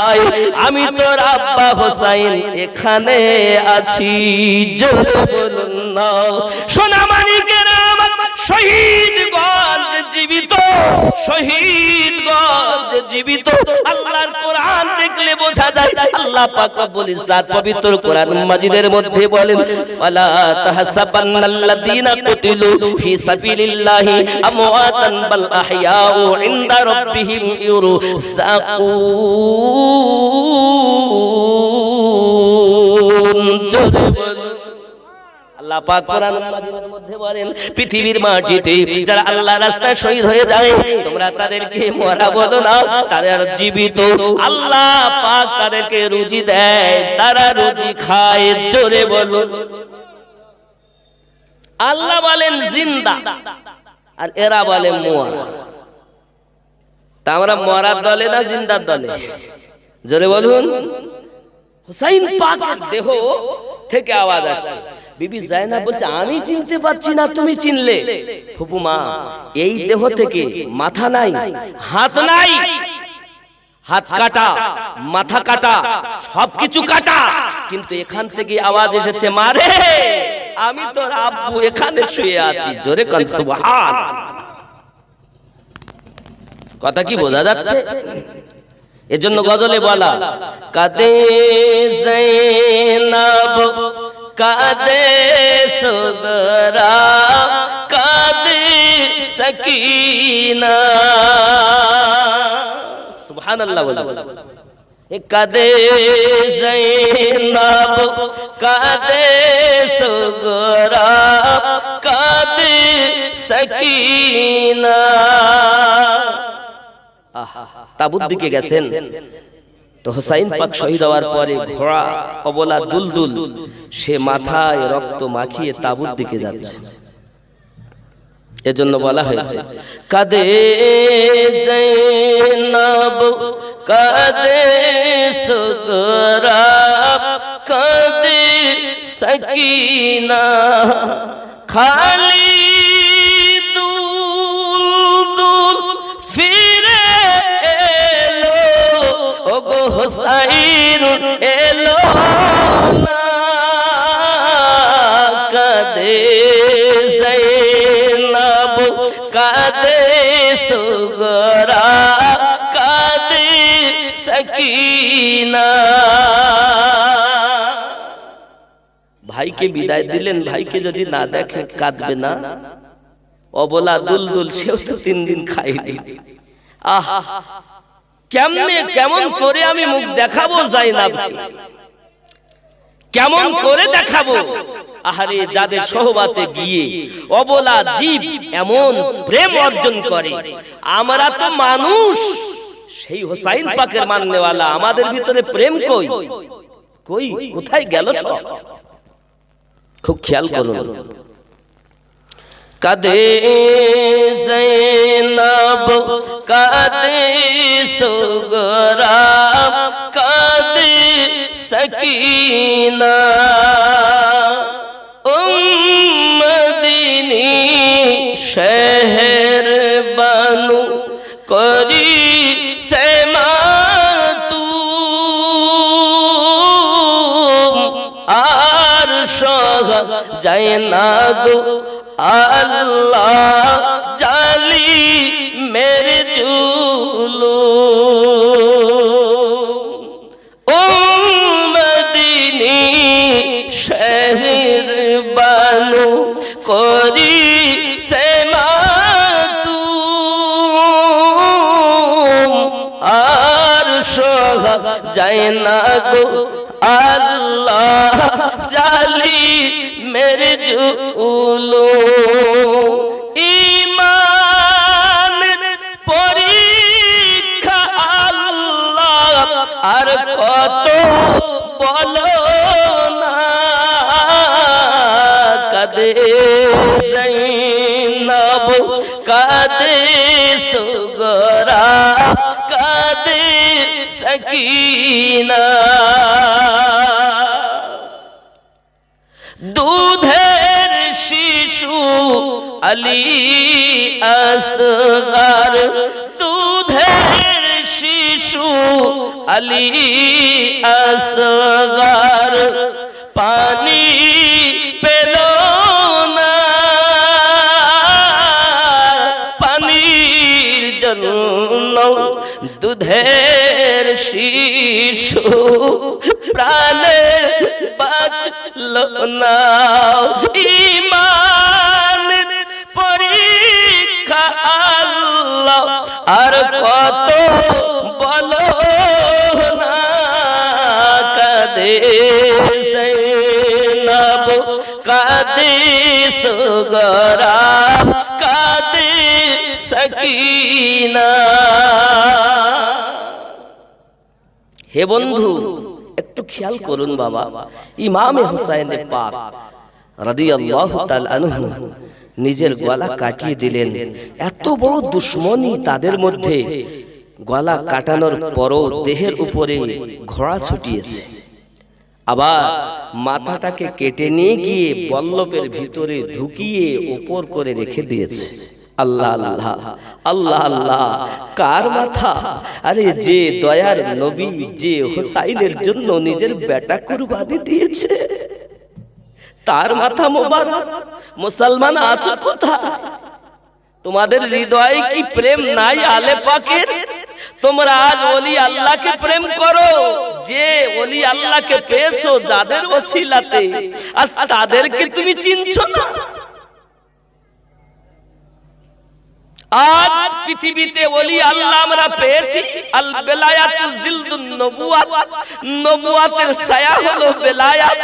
আয়, আমি তোর আব্বা হোসাইন এখানে আছি। জোরে বলুন না। সোনা মানিকেরা, শহীদগঞ্জ জীবিত, শহীদগঞ্জ জীবিত। আল্লাহর কোরআন দেখলে বোঝা যায়। আল্লাহ পাক রব্বুল ইজ্জাত পবিত্র কোরআন মাজিদের মধ্যে বলেন, ওয়ালা তাহসাবান্নাল্লাযীনা কুতিলু ফি সাবিলিল্লাহি আমওয়াতান বাল আহইয়াউ ইনদা রাব্বিহিম ইউরযাকুন। জোরে বলুন। আল্লাহ পাক কোরআন মাজিদের মধ্যে বলেন, পৃথিবীর মাটিতে যারা আল্লাহর রাস্তায় শহীদ হয়ে যায়, তোমরা তাদেরকে মরা বলো না, তারা জীবিত। আল্লাহ পাক তাদেরকে রুজি দেয়, তারা রুজি খায়। জোরে বলো। আল্লাহ বলেন জিন্দা, আর এরা বলে মরা। তা আমরা মরার দলে না জিন্দার দলে? জোরে বলুন। হুসাইন পাকের দেহ থেকে আওয়াজ আসছে। বিবি জায়নাব বলছে, আমি চিনতে পারছি না, তুমি চিনলে? ফুপু মা, এই দেহ থেকে মাথা নাই, হাত নাই, হাত কাটা, মাথা কাটা, সবকিছু কাটা, কিন্তু এখান থেকে আওয়াজ এসেছে, মারে আমি তোর আব্বু এখানে শুয়ে আছি। জোরে কান সুবহান। কথা কি বোঝা যাচ্ছে? এজন্য গজলে বলা, কাঁদে জাইনাব কাঁদে সুগরা কাঁদে সকিনা। সুবহানাল্লাহ বলে। কাঁদে জাইনাব কাঁদে সুগরা কাঁদে সকিনা। তাবুত দিকে গেছেন তো হুসাইন পাক শহীদ হওয়ার পরে ঘোড়া অবলা দুলদুল, সে মাথায় রক্ত মাখিয়ে তাবুত দিকে যাচ্ছে। এজন্য বলা হয়েছে, কাঁদে জাইনাব কাঁদে সুগরা কাঁদে সকিনা। খালি দুলদুল ফিরে এলো, ওগো হুসাইন এলো না। কাঁদে জাইনাব কাঁদে সুগরা কাঁদে সকিনা। ভাইকে বিদায় দিলেন, ভাইকে যদি না দেখে কাঁদবে না? অবলা দুলদুল, সেও তো 3 দিন খাইনি। আহা, কেমনে কেমন করে আমি মুখ দেখাবো জাইনাবকে? কেমন করে দেখাবো? আহারে, যাদের সোহবাতে গিয়ে অবলা জীব এমন প্রেম অর্জন করে, আমরা তো মানুষ, সেই হুসাইন পাকের মাননেওয়ালা, আমাদের ভিতরে প্রেম কই? কই, কোথায় গেল সব? খুব খেয়াল করুন। কাঁদে জাইনাব কাঁদে সুগরা কাঁদে সকিনা। মদিনী শহর বানু করি সে মাতুম, আর সহ যায় না গো আল্লাহ জালি মেরে জুলু। ও মদিনী শহর বানু করি সে মাতুম, আর সহ যায় না গো আল্লাহ জালি মেরে জুলু। ঈমান পরি আর কত বলো না কাঁদে যায়নাব কাঁদে সুগরা কাঁদে সাকিনা দুধের শিশু আলী আসগার দুধের শিশু আলী আসগার পানি পেল না পানির জন্য দুধের শিশু প্রাণে বাঁচল না ঈমান পরীক্ষা আল্লাহ আর কত বলো না কাঁদে যায়নাব কাঁদে সুগরা কাঁদে সাকিনা হে বন্ধু একটু খেয়াল করুন বাবা ইমামে হুসাইন পাক রাদিয়াল্লাহু তাআলা আনহু নিজের গলা কাটিয়ে দিলেন এত বড় দুশমনী তাদের মধ্যে গলা কাটানোর পরও দেহের উপরে ঘোড়া ছুটিয়েছে আবার মাথাটাকে কেটে নিয়ে গিয়ে বল্লভের ভিতরে ঢুকিয়ে উপর করে রেখে দিয়েছে আল্লাহ আল্লাহ আল্লাহ আল্লাহ কার মাথা আরে যে দয়ার নবী যে হুসাইনের জন্য নিজের বেটা কুরবানি দিয়েছে তার মাথা মোবারক মুসলমান আছো কোথায় তোমাদের হৃদয়ে কি প্রেম নাই আলে পাকের তোমরা আজ ওলি আল্লাহকে প্রেম করো যে ওলি আল্লাহকে পেয়েছো যাদের ওসিলাতে আজ তাদেরকে তুমি চিনছো না আজ পৃথিবীতে ওলি আল্লাহ আমরা পেয়েছি আল বেলায়াতু জিলদুন নবুয়াত নবুয়াতের ছায়া হলো বেলায়াত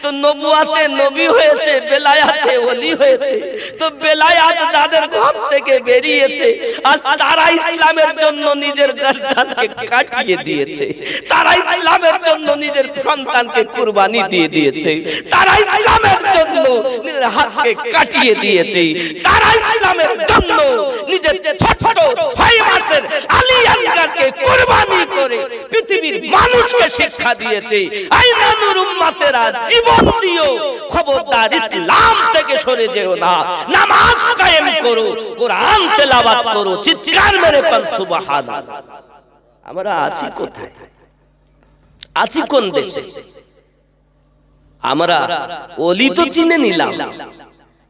তো নবুয়াতে নবী হয়েছে বেলায়াতে ওলি হয়েছে তো বেলায়াত যাদের ঘর থেকে বেরিয়েছে আজ তারা ইসলামের জন্য নিজের গর্দানকে কাটিয়ে দিয়েছে তারা ইসলামের জন্য নিজের সন্তানকে কুরবানি দিয়ে দিয়েছে তারা ইসলামের জন্য নিজের হাতকে কাটিয়ে দিয়েছে তারা ইসলামের জন্য নিজের ছোট 6 মাসের আলী আসগারকে কুরবানি করে পৃথিবীর মানুষকে শিক্ষা দিয়েছে এই নূর উম্মতেরা জীবন দিও খবরদার ইসলাম থেকে সরে যেও না নামাজ কায়েম করো কোরআন তেলাওয়াত করো চিৎকার মেরে বল সুবহানাল্লাহ আমরা আছি কোথায় আছি কোন দেশে আমরা ওলি তো চিনে নিলাম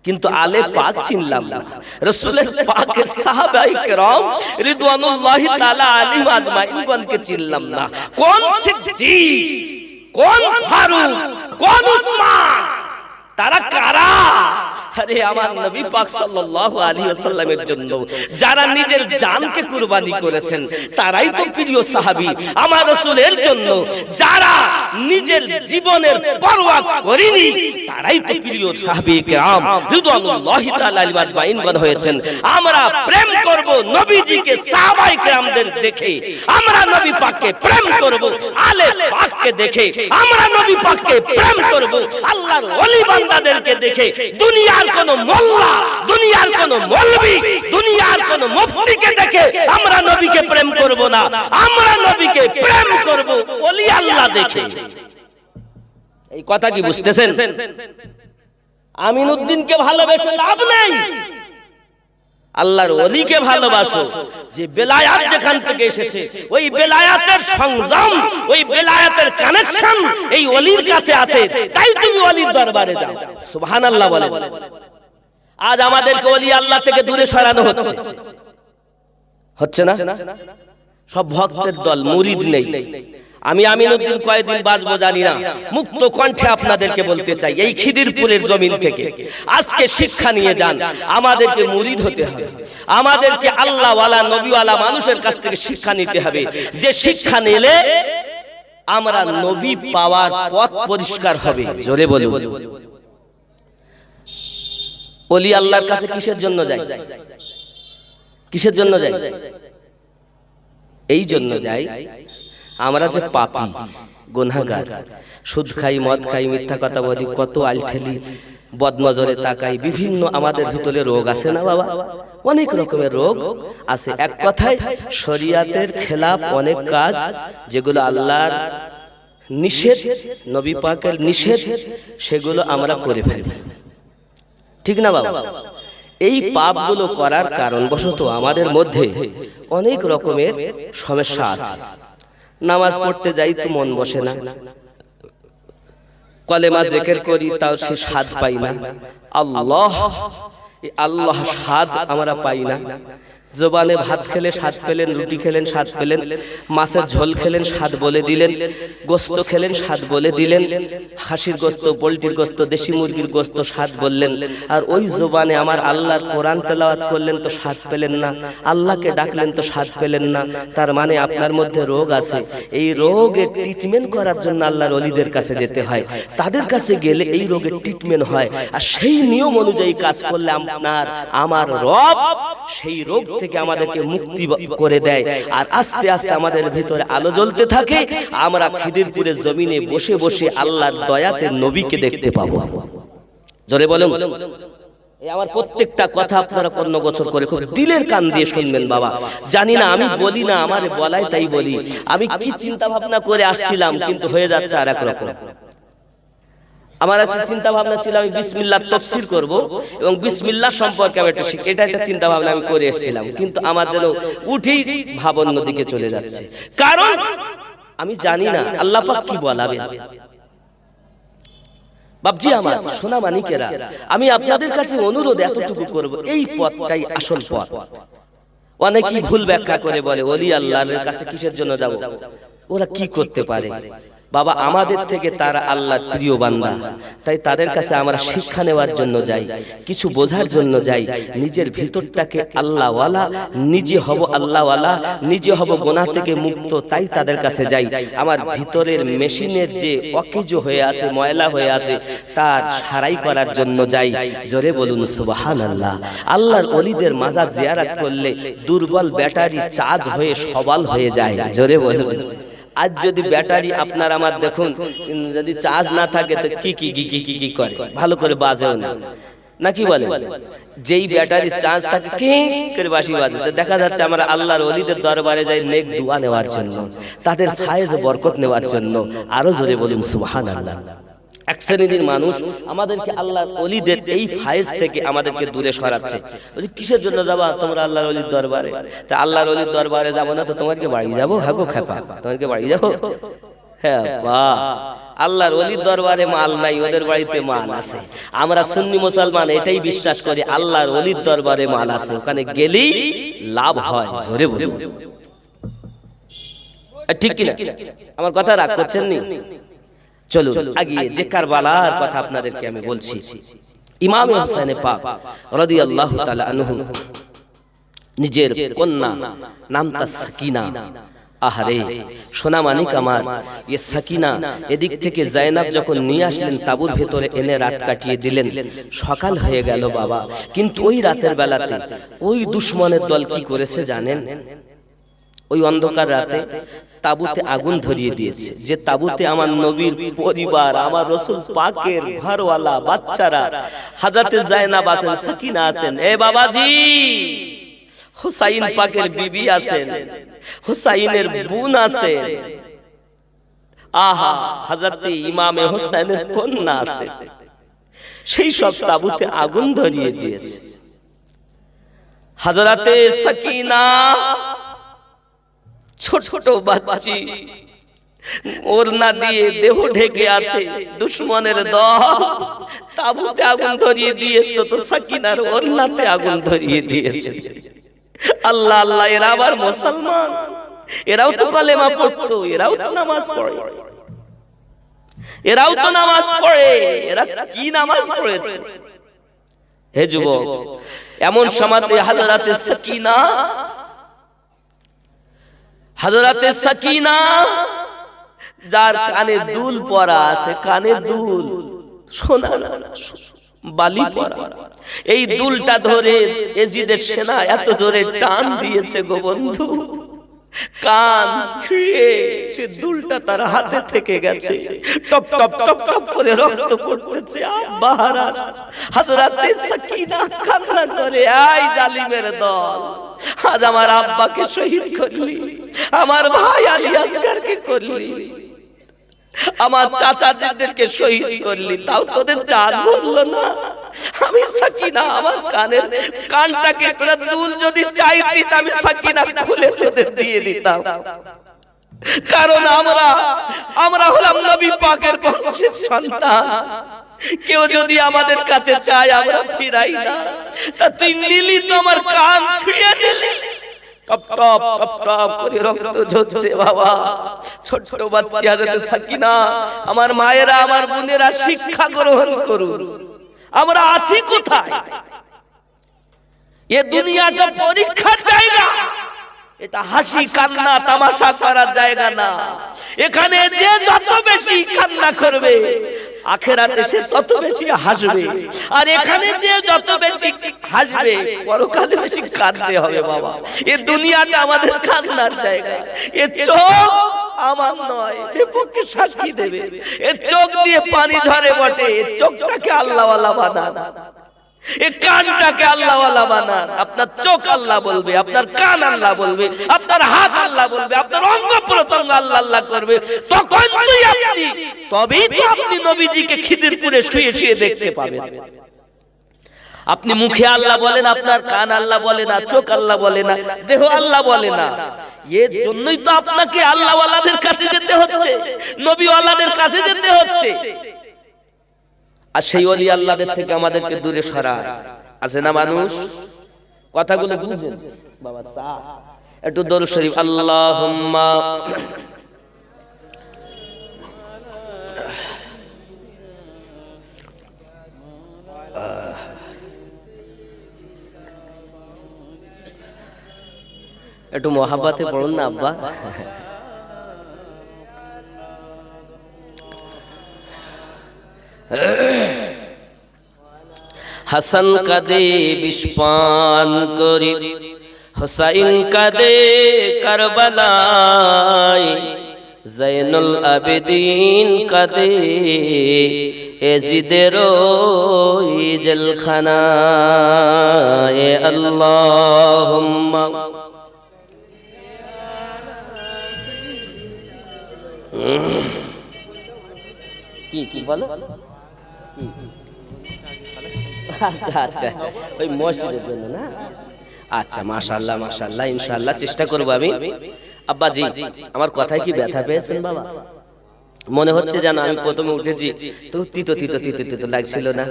কিন্তু আলে পাক চিনলাম না রাসূলের পাকের সাহাবায়ে কেরাম রিদওয়ানুল্লাহি তাআলা আলাইহিম আজমাইনকে চিনলাম না কোন সিদ্দিক কোন ফারুক কোন উসমান তারা কারা আরে আমার নবী পাক সাল্লাল্লাহু আলাইহি ওয়াসাল্লামের জন্য যারা নিজের জানকে কুরবানি করেছেন তারাই তো প্রিয় সাহাবী আমার রাসূলের জন্য যারা নিজের জীবনের পরোয়া করেনি তারাই তো প্রিয় সাহাবী কেরাম রিদওয়ানুল্লাহি তাআলা আলাইহিম আজমাইন হয়েছেন আমরা প্রেম করব নবীজিকে সাহাবায়ে কেরামদের দেখে আমরা নবী পাককে প্রেম করব আলে পাককে দেখে আমরা নবী পাককে প্রেম করব আল্লাহর ওলি বান্দাদেরকে দেখে দুনিয়ার কোন মোল্লা দুনিয়ার কোন মৌলবি দুনিয়ার কোন মুফতিকে দেখে আমরা নবীকে প্রেম করব না আমরা নবীকে প্রেম করব ওলি আল্লাহ দেখে এই কথা কি বুঝতেছেন আমিনউদ্দিনকে ভালোবেসে লাভ নেই আল্লাহর ওলিকে ভালোবাসো যে বেলায়াত যেখান থেকে এসেছে ওই বেলায়াতের সংযম ওই বেলায়াতের কানেকশন এই ওলির কাছে আছে তাই তুমি ওলির দরবারে যাও সুবহানাল্লাহ বলেন আজ আমাদেরকে ওলি আল্লাহ থেকে দূরে সরানো হচ্ছে না সব ভক্তের দল মুরিদ নেই আমি আমিনউদ্দিন কয়দিন বাঁচবো জানি না মুক্ত কণ্ঠে আপনাদেরকে বলতে চাই এই খিদিরপুরের জমিন থেকে আজকে শিক্ষা নিয়ে যান আমাদেরকে মুরিদ হতে হবে আমাদেরকে আল্লাহওয়ালা নবীওয়ালা মানুষের কাছ থেকে শিক্ষা নিতে হবে যে শিক্ষা নিলে আমরা নবী পাওয়ার পথ পরিষ্কার হবে জোরে বলুন ওলি আল্লাহর কাছে কিসের জন্য যায় কিসের জন্য যায় এই জন্য যায় আমরা যে পাপী গুনাহগার, সুদ খাই, মদ খাই, মিথ্যা কথা বলি, কত আলঠেলি, বদনজরে তাকাই, বিভিন্ন আমাদের ভিতরে রোগ আছে না বাবা? অনেক রকমের রোগ আছে। এক কথায় শরীয়তের খেলাফ অনেক কাজ, যেগুলো আল্লাহর নিষেধ, নবী পাকের নিষেধ, সেগুলো আমরা করে ফেলি, ঠিক না বাবা? এই পাপগুলো করার কারণবশত আমাদের মধ্যে অনেক রকমের সমস্যা আছে। নামাজ পড়তে যাই তো মন বসে না, কলেমা জিকির করি তাও সে স্বাদ পাই না, আল্লাহ আল্লাহ স্বাদ আমরা পাই না। জবানে ভাত খেলে স্বাদ পেলেন, রুটি খেলেন স্বাদ পেলেন, মাছের ঝোল খেলেন স্বাদ বলে দিলেন, গোস্ত খেলেন স্বাদ বলে দিলেন, খাসির গোস্ত, পোলট্রির গোস্ত, দেশি মুরগির গোস্ত স্বাদ বললেন, আর ওই জবানে আমার আল্লাহর কোরআন তেলাওয়াত করলেন তো স্বাদ পেলেন না, আল্লাহকে ডাকলেন তো স্বাদ পেলেন না। তার মানে আপনার মধ্যে রোগ আছে। এই রোগের ট্রিটমেন্ট করার জন্য আল্লাহর ওলিদের কাছে যেতে হয়, তাদের কাছে গেলে এই রোগের ট্রিটমেন্ট হয়, আর সেই নিয়ম অনুযায়ী কাজ করলে আপনার আমার রব সেই রোগ থেকে আমাদেরকে মুক্তি করে দেয়। আর আস্তে আস্তে আমাদের ভিতরে আলো জ্বলতে থাকে, আমরা খিদিরপুরের জমিনে বসে বসে আল্লাহর দয়াতে নবীকে দেখতে পাবো। জোরে বলুন। এই আমার প্রত্যেকটা কথা আপনারা কর্ণগোচর করে খুব দিলের কান দিয়ে শুনবেন বাবা। জানি না, আমি বলি না, আমার বলাই তাই বলি। আমি কি চিন্তা ভাবনা করে আসছিলাম, কিন্তু হয়ে যাচ্ছে আর এক রকম। আমার আছে চিন্তা ভাবনা ছিল আমি বিসমিল্লাহ তাফসীর করব এবং বিসমিল্লাহ সম্পর্কে আমি একটু শিখি, এটা একটা চিন্তা ভাবনা আমি করে এসেছিলাম, কিন্তু আমার যেন উঠি ভাব অন্যদিকে চলে যাচ্ছে। কারণ আমি জানি না আল্লাহ পাক কি বলাবেন। বাপজি আমার সোনা মানিকেরা, আমি আপনাদের কাছে অনুরোধ এতটুকু করব, এই পথটাই আসল পথ। অনেকেই ভুল ব্যাখ্যা করে বলে ওলি আল্লাহর কাছে কিসের জন্য যাব, ওরা কি করতে পারে। বাবা, আমাদের থেকে তারা আল্লাহর প্রিয় বান্দা, তাই তাদের কাছে আমরা শিক্ষা নেওয়ার জন্য যাই, কিছু বোঝার জন্য যাই। নিজের ভিতরটাকে আল্লাহওয়ালা, নিজে হব আল্লাহওয়ালা, নিজে হব গুনাহ থেকে মুক্ত, তাই তাদের কাছে যাই। আমার ভিতরের মেশিনের যে অকেজো হয়ে আছে, ময়লা হয়ে আছে, তার সারাই করার জন্য যাই। জোরে বলুন সুবহানাল্লাহ। আল্লাহর ওলিদের মাজার জিয়ারত করলে দুর্বল ব্যাটারি চার্জ হয়ে সবল হয়ে যায়। জোরে বলুন। আজ যদি ব্যাটারি আপনার আমার দেখুন, যদি চার্জ না থাকে তো কি কি কি কি কি করে, ভালো করে বাজেও না, নাকি বলে? যেই ব্যাটারি চার্জ থাকে কি করে বাঁশি বাজে। তো দেখা যাচ্ছে আমরা আল্লাহর ওলিদের দরবারে যাই নেক দোয়া নেওয়ার জন্য, তাদের ফায়েজ বরকত নেওয়ার জন্য। আরো জোরে বলুন সুবহানাল্লাহ। এক শ্রেণীর মানুষ আমাদেরকে আল্লাহর ওলিদের এই ফায়েজ থেকে আমাদেরকে দূরে সরাচ্ছে। কিসের জন্য যাবা তোমরা আল্লাহর ওলির দরবারে? তা আল্লাহর ওলির দরবারে যাবো না তো তোমাকে বাড়ি যাবো? হাগো খাপা, তোমাকে বাড়ি যাবো? হ্যাঁ বাহ, আল্লাহর ওলির দরবারে মাল নাই, ওদের বাড়িতে মাল আছে। আমরা সুন্নি মুসলমান এটাই বিশ্বাস করি, আল্লাহর ওলির দরবারে মাল আছে, ওখানে গেলেই লাভ হয়। জোরে বলুন ঠিক কিনা? আমার কথা রাগ করছেন নি? চলুন আগিয়ে যে কারবালার কথা আপনাদেরকে আমি বলছি। ইমাম হোসেন পাক রাদিয়াল্লাহু তাআলা আনহু নিজের কন্যা নাম তার সাকিনা। আহারে সোনা মানিক আমার, এ সাকিনা এদিক থেকে জায়নাব যখন নিয়ে আসলেন তাবুর ভেতরে এনে রাত কাটিয়ে দিলেন। সকাল হয়ে গেল বাবা, কিন্তু ওই রাতের বেলাতে ওই দুশমনের দল কি করেছে জানেন? ওই অন্ধকার রাতে তাবুতে আগুন ধরিয়ে দিয়েছে। যে তাবুতে আমার নবীর পরিবার, আমার রাসূল পাকের ঘরওয়ালা বাচ্চারা, হযরতে জায়নাব আছেন, সাকিনা আছেন, এ বাবাজি হুসাইন পাকের বিবি আছেন, হুসাইনের বোন আছেন, আহা হযরতে ইমামে হোসেনের কন্যা আছে, সেই সব তাবুতে আগুন ধরিয়ে দিয়েছে। হযরতে সাকিনা ছোট ছোট বাচ্চি ওড়না দিয়ে দেহ ঢেকে আছে, দুশমনের দল তাবুতে আগুন ধরিয়ে দিয়ে তো সাকিনার ওড়নাতে আগুন ধরিয়ে দিয়েছে। আল্লাহ আল্লাহ, এরা আবার মুসলমান, এরাও তো কালেমা পড়তো, এরাও তো নামাজ পড়ে, এরাও তো নামাজ পড়ে, এরা কি নামাজ পড়েছে? হে যুবক, এমন সমাতে হযরতে সাকিনা, হযরতে সাকিনা যার কানে দুল পরা আছে, কানে দুল সোনা বালি পরা, এই দুলটা ধরে এজিদের সেনা এত জোরে টান দিয়েছে গো বন্ধু, কান ছিঁড়ে সে দুলটা তার হাতে থেকে গেছে, টপ টপ টপ টপ করে রক্ত পড়তেছে। আব্বা হারান হযরতে সাকিনা কান্না করে, আই জালিমের দল, আজ আমার আব্বাকে শহীদ করলি, আমার ভাই আলী আসগরকে করলি, আমার চাচাদেরকে শহীদ করলি, তাও তোদের জান বললো না। আমি সাকিনা আমার কানটাকে তোরা দুল যদি চাইতিস আমি সাকিনা খুলে তোদের দিয়ে দিতাম, কারণ আমরা হলাম নবী পাকের বংশের সন্তান। কেউ যদি আমাদের কাছে চায় আমরা ফিরাই না, তা তুই নিলি তো আমার কান ছিঁড়ে দিলি। টপ টপ টপ টপ করে রক্ত ঝরছে বাবা। ছোট বাচ্চা হযরত সাকিনা, আমার মায়েরা আমার বোনেরা শিক্ষা গ্রহণ করুন। আমরা আছি কোথায়? এ দুনিয়াটা পরীক্ষার জায়গা, এটা হাসি কান্না তামাশা করার জায়গা না। এখানে যে যত বেশি কান্না করবে আখিরাতে সে তত বেশি হাসবে, আর এখানে যে যত বেশি হাসবে পরকালে বেশি কাঁদতে হবে বাবা। এই দুনিয়াটা আমাদের কান্নার জায়গা। এ চোখ আমার নয়, বিপক্ষে সাক্ষী দেবে। এ চোখ দিয়ে পানি ঝরে বটে, এ চোখটাকে আল্লাহওয়ালা বানান, এ কানটাকে আল্লাহওয়ালা বানান। আপনার চোখ আল্লাহ বলবে, আপনার কান আল্লাহ বলবে, আপনার হাত আল্লাহ বলবে, আপনার অঙ্গ প্রত্যঙ্গ আল্লাহ আল্লাহ করবে। তবেই তো আপনি নবীজিকে খিদিরপুরে শুয়ে শুয়ে দেখতে পাবেন। আপনি মুখে আল্লাহ বলেন, আপনার কান আল্লাহ বলে না, চোখ আল্লাহ বলে না, দেহ আল্লাহ বলে না। এর জন্যই তো আপনাকে আল্লাহওয়ালাদের কাছে যেতে হচ্ছে, নবীওয়ালাদের কাছে যেতে হচ্ছে। আর সেই ওলি আল্লাহদের থেকে আমাদেরকে দূরে সরায়। আছে না মানুষ? কথাগুলো বুঝেন বাবা। একটু দরুদ শরীফ, আল্লাহুম্মা একটু মহাব্বতে পড়ুন না আব্বা। হাসান কাঁদে বিষপান করি, হুসাইন কাঁদে কারবালায়, জৈনুল আবেদিন কাঁদে এজিদের জেলখানায়। আল্লাহুম্মা কি বলো? আচ্ছা আচ্ছা, ওই মসজিদের জন্য না? আচ্ছা, মাশাআল্লাহ মাশাআল্লাহ, ইনশাআল্লাহ চেষ্টা করব আমি। আব্বাজি, আমার কথায় কি ব্যথা পেয়েছেন বাবা? মনে হচ্ছে যেন আমি প্রথমে উঠেছি তো তিতো তিতো তিতো তিতো লাগছিল না?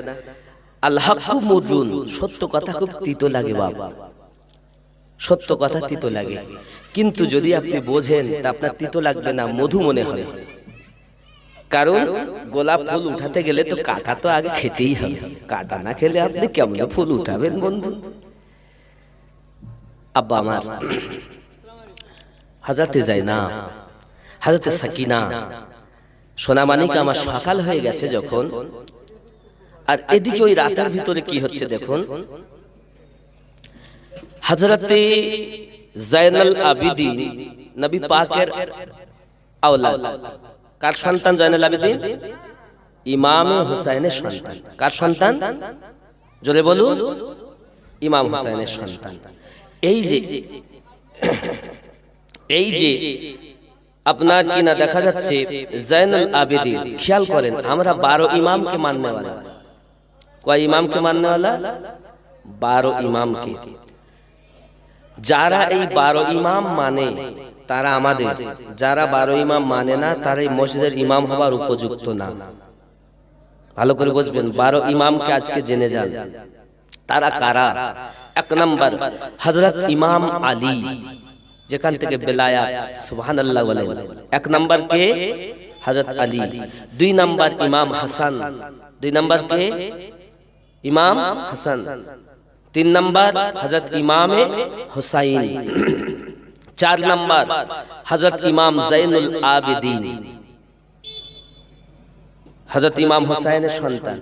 আল হাক্কু মুদুন, সত্য কথা খুব তিতো লাগে বাবা, সত্য কথা তিতো লাগে। কিন্তু যদি আপনি বোঝেন তা আপনার তিতো লাগবে না, মধু মনে হবে। কারণ গোলাপ ফুল উঠাতে গেলে তো কাটা তো আগে খেতেই হবে, কাটা না খেলে আপনি কেমন ফুল উঠাবেন বন্ধু? আব্বা আমার হযরতে যায়নাব, হযরতে সাকিনা, সোনামানিক আমার সকাল হয়ে গেছে যখন, আর এদিকে ওই রাতের ভিতরে কি হচ্ছে দেখুন। হযরতে জাইনুল আবেদিন নবী পাকের আওলাদ। কার সন্তান জাইনুল আবেদিন? ইমামে হুসাইনের সন্তান। কার সন্তান? জোরে বলুন। ইমাম হুসাইনের সন্তান। এই যে আপনার কিনা দেখা যাচ্ছে জাইনুল আবেদিন, খেয়াল করেন আমরা 12 ইমামকে মাননেওয়ালা। কয় ইমামকে মাননেওয়ালা? 12 ইমামকে। যারা এই 12 ইমাম মানে তারা আমাদের, যারা 12 ইমাম মানে না তারা এই মসজিদের ইমাম হওয়ার উপযুক্ত না। ভালো করে বুঝবেন, 12 ইমামকে আজকে জেনে যান তারা কারা। 1 নাম্বার হযরত ইমাম আলী, যেখান থেকে বেলায়াত, সুবহানাল্লাহ বলেন। 1 নাম্বার কে? হযরত আলী। 2 নাম্বার ইমাম হাসান। 2 নাম্বার কে? ইমাম হাসান। 3 নাম্বার হযরত ইমামে হুসাইন। 4 নাম্বার হযরত ইমাম জাইনুল আবেদিন, হযরত ইমাম হুসাইনের সন্তান।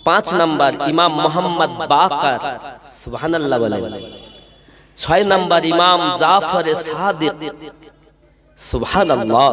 5 নাম্বার ইমাম মুহাম্মদ বাকার, সুবহানাল্লাহ বলেন। 6 নাম্বার ইমাম জাফর সাদিক, সুবহানাল্লাহ।